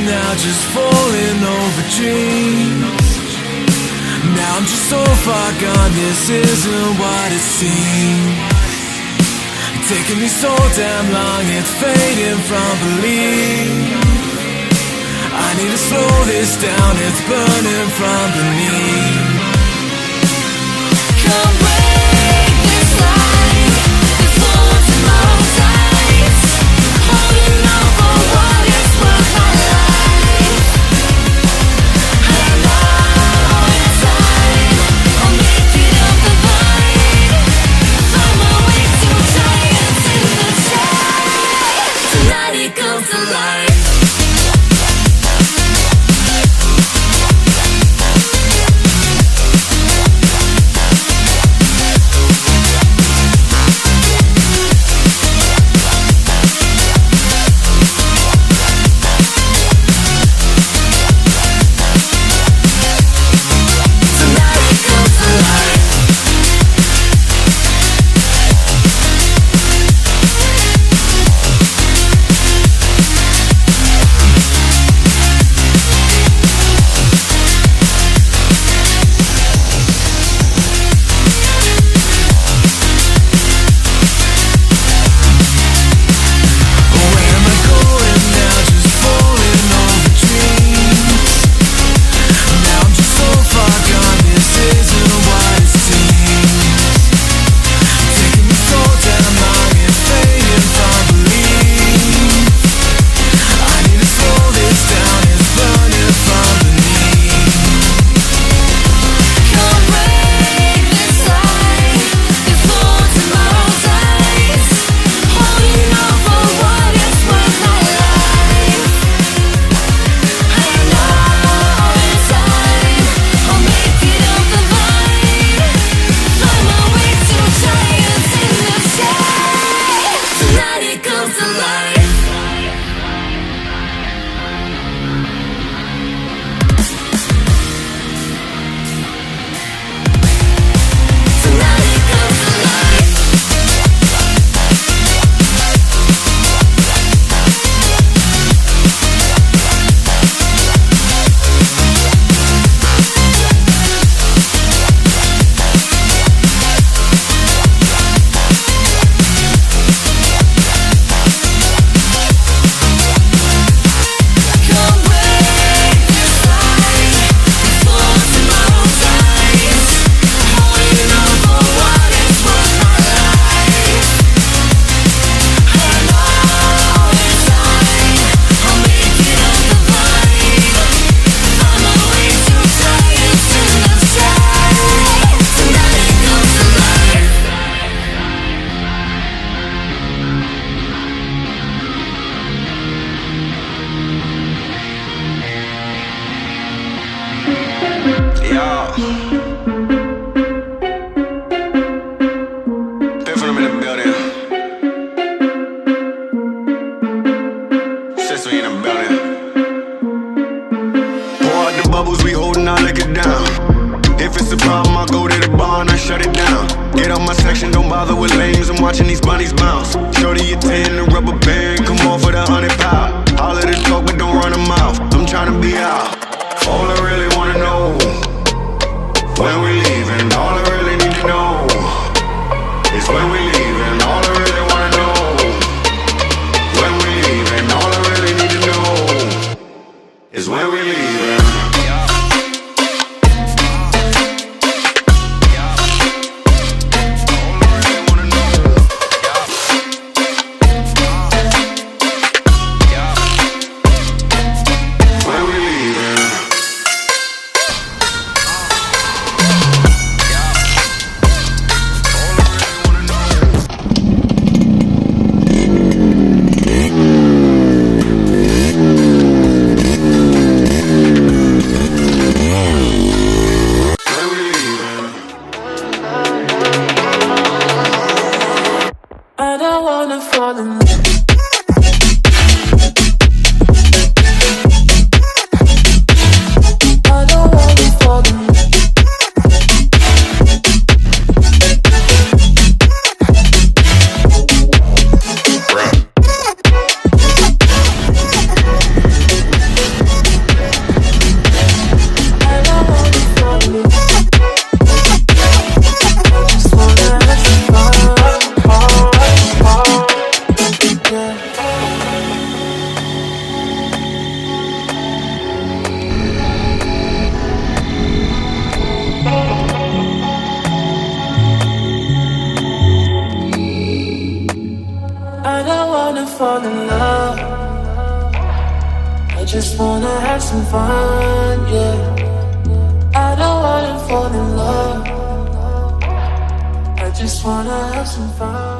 now, just falling over dreams. Now I'm just so far gone, this isn't what it seems. Taking me so damn long, it's fading from belief. I need to slow this down, it's burning from beneath. Come break this line, this falls in my own tights. Holding on for what is worth my life. I know in time I'll make it up the vine. Find my way to giants in the sky. Tonight it comes to life. wanna fall in love. I just wanna have some fun, yeah. I don't wanna fall in love. I just wanna have some fun.